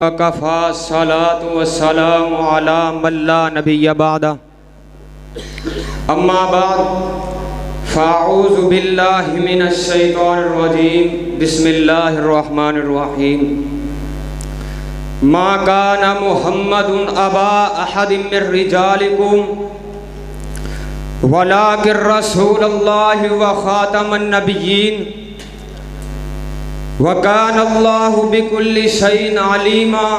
وکفى الصلاة والسلام على من لا نبي بعده اما بعد فاعوذ باللہ من الشیطان الرجیم بسم اللہ الرحمن الرحیم ما كان محمد ابا احد من رجالكم ولكن رسول اللہ وخاتم النبیین وَكَانَ اللَّهُ بِكُلِّ شَيْءٍ عَلِيمًا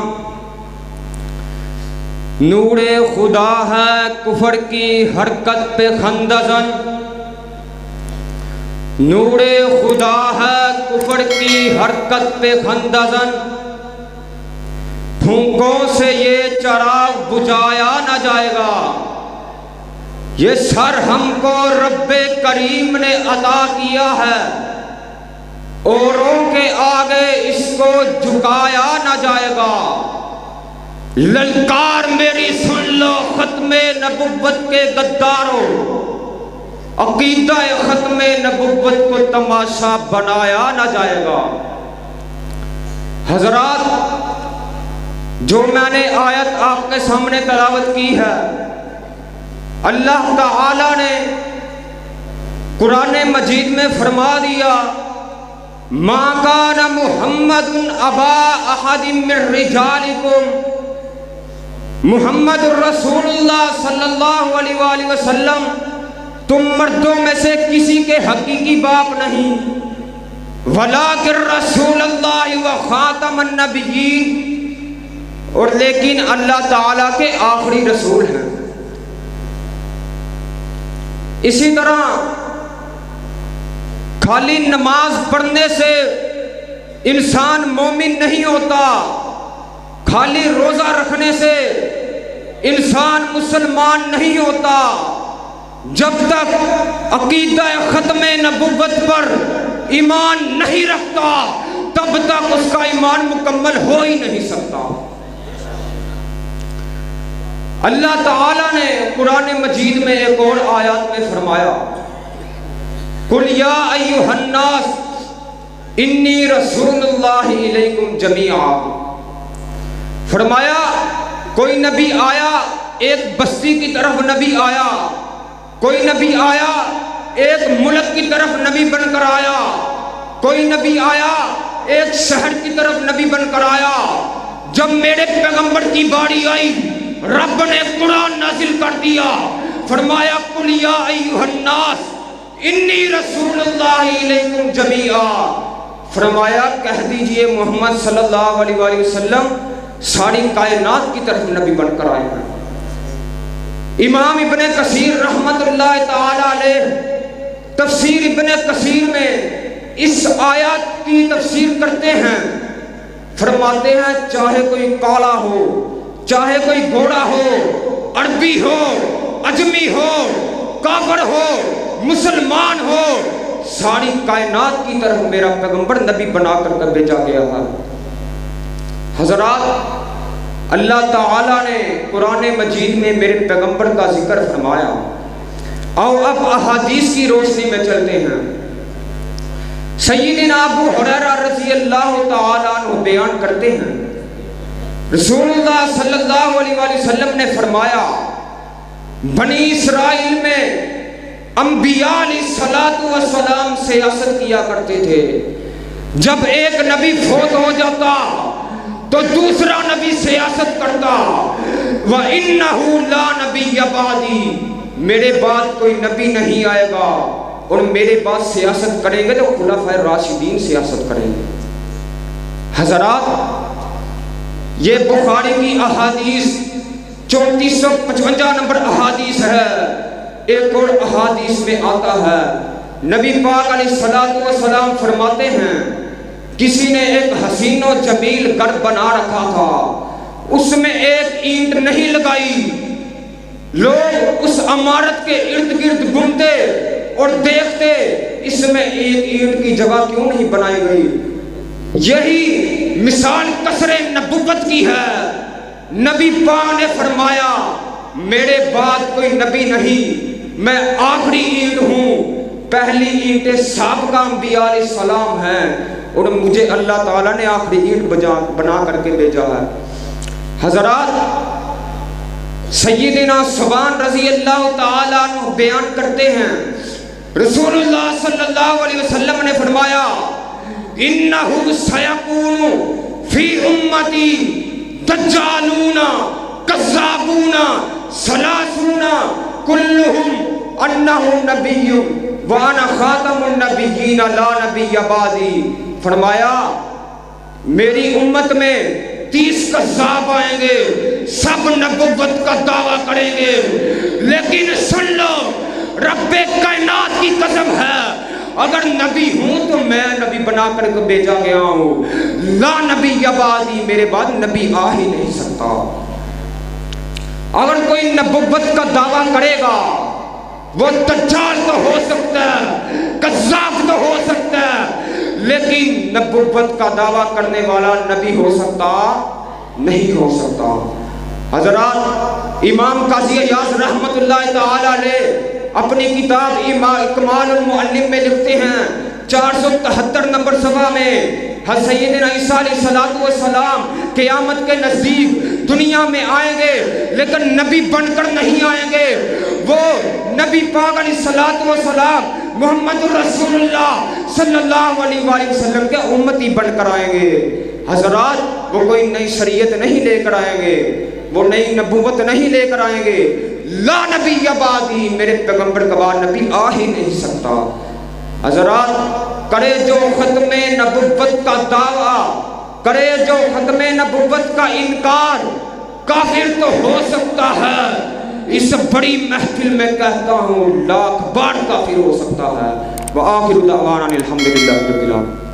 نور خدا ہے کفر کی حرکت پہ خندزن، نور خدا ہے کفر کی حرکت پہ خندزن، پھونکوں سے یہ چراغ بجھایا نہ جائے گا، یہ سر ہم کو رب کریم نے عطا کیا ہے، اوروں کے آگے اس کو جھکایا نہ جائے گا۔ للکار میری سن لو ختم نبوت کے غداروں، عقیدہ ختم نبوت کو تماشا بنایا نہ جائے گا۔ حضرات، جو میں نے آیت آپ کے سامنے تلاوت کی ہے، اللہ تعالی نے قرآن مجید میں فرما دیا ما کان محمد ابا احد من رجالکم، محمد رسول اللہ صلی اللہ علیہ وآلہ وسلم تم مردوں میں سے کسی کے حقیقی باپ نہیں، ولیکن رسول اللہ و خاتم النبیین، اور لیکن اللہ تعالیٰ کے آخری رسول ہیں۔ اسی طرح خالی نماز پڑھنے سے انسان مومن نہیں ہوتا، خالی روزہ رکھنے سے انسان مسلمان نہیں ہوتا، جب تک عقیدہ ختم نبوت پر ایمان نہیں رکھتا تب تک اس کا ایمان مکمل ہو ہی نہیں سکتا۔ اللہ تعالیٰ نے قرآن مجید میں ایک اور آیات میں فرمایا قُلْ يَا أَيُّهَا النَّاسُ إِنِّي رَسُولُ اللَّهِ إِلَيْكُمْ جَمِيعًا، فرمایا کوئی نبی آیا ایک بستی کی طرف نبی آیا، کوئی نبی آیا ایک ملک کی طرف نبی بن کر آیا، کوئی نبی آیا ایک شہر کی طرف نبی بن کر آیا۔ جب میرے پیغمبر کی باری آئی رب نے قرآن نازل کر دیا، فرمایا قُلْ يَا أَيُّهَا النَّاسُ انی رسول اللہ علیکم جمیعا، فرمایا کہہ دیجئے محمد صلی اللہ علیہ وآلہ وسلم ساری کائنات کی طرف نبی بن کر آئے ہیں۔ امام ابن کثیر رحمت اللہ تعالی علیہ تفسیر ابن کثیر میں اس آیات کی تفسیر کرتے ہیں، فرماتے ہیں چاہے کوئی کالا ہو، چاہے کوئی گھوڑا ہو، عربی ہو، اجمی ہو، کافر ہو، مسلمان ہو، ساری کائنات کی طرف میرا پیغمبر نبی بنا کر بھیجا گیا ہے۔ حضرات، اللہ تعالیٰ نے قرآن مجید میں میرے پیغمبر کا ذکر فرمایا۔ آؤ اب احادیث کی روشنی میں چلتے ہیں۔ سیدنا ابو ہریرہ رضی اللہ تعالیٰ عنہ بیان کرتے ہیں رسول اللہ صلی اللہ علیہ وآلہ وسلم نے فرمایا بنی اسرائیل میں انبیاء علیہ السلام سیاست کیا کرتے تھے، جب ایک نبی فوت ہو جاتا تو دوسرا نبی سیاست کرتا، وَإِنَّهُ لَا نَبِيَّ بَعْدِي، میرے بعد کوئی نبی نہیں آئے گا، اور میرے بعد سیاست کریں گے تو خلفائے راشدین سیاست کریں گے۔ حضرات، یہ بخاری کی احادیث 3455 نمبر احادیث ہے۔ ایک اور احادیث میں آتا ہے نبی پاک علیہ السلام فرماتے ہیں کسی نے ایک حسین و جمیل گھر بنا رکھا تھا، اس میں ایک اینٹ نہیں لگائی، لوگ اس عمارت کے ارد گرد گھومتے اور دیکھتے اس میں ایک اینٹ کی جگہ کیوں نہیں بنائی گئی۔ یہی مثال قصر نبوت کی ہے۔ نبی پاک نے فرمایا میرے بعد کوئی نبی نہیں، میں آخری اینٹ ہوں، پہلی اینٹیں سابق کا انبیاء علیہ السلام ہیں، اور مجھے اللہ تعالیٰ نے آخری اینٹ بنا کر کے بھیجا ہے۔ حضرات، سیدنا ثوبان رضی اللہ تعالیٰ عنہ بیان کرتے ہیں، رسول اللہ صلی اللہ علیہ وسلم نے فرمایا انہو سیکون فی امتی دجالون کذابون ثلاثون کلہم انہو نبی وانا خاتم النبیین لا نبی بعدی۔ فرمایا میری امت میں 30 کذاب آئیں گے، سب نبوت کا دعویٰ کریں گے، لیکن سن لو رب کائنات کی قسم ہے اگر نبی ہوں تو میں نبی بنا کر کے بھیجا گیا ہوں، لا نبی بعدی، میرے بعد نبی آ ہی نہیں سکتا۔ اگر کوئی نبوت کا دعویٰ کرے گا وہ دجال تو ہو سکتا ہے، کذاب تو ہو سکتا ہے، لیکن نبوت کا دعویٰ کرنے والا نبی ہو سکتا نہیں ہو سکتا۔ حضرات، امام قاضی عیاض رحمت اللہ تعالی علیہ اپنی کتاب اکمال المعلم میں لکھتے ہیں 473 نمبر صفحہ میں، حضرت سیدنا عیسیٰ علیہ السلام قیامت کے نزدیک دنیا میں آئیں گے لیکن نبی بن کر نہیں آئیں گے، وہ نبی پاک علیہ السلام محمد رسول اللہ صلی اللہ علیہ وآلہ وسلم کے امتی بن کر آئیں گے۔ حضرات، وہ کوئی نئی شریعت نہیں لے کر آئیں گے، وہ نئی نبوت نہیں لے کر آئیں گے، لا نبی بعدی، میرے پیغمبر کے بعد نبی آ ہی نہیں سکتا۔ حضرات، کرے جو ختم نبوت کا دعویٰ، کرے جو ختم نبوت کا انکار، کافر تو ہو سکتا ہے، اس بڑی محفل میں کہتا ہوں لاکھ بار کافر ہو سکتا ہے۔ وآخر دعوانا الحمدللہ رب العالمین۔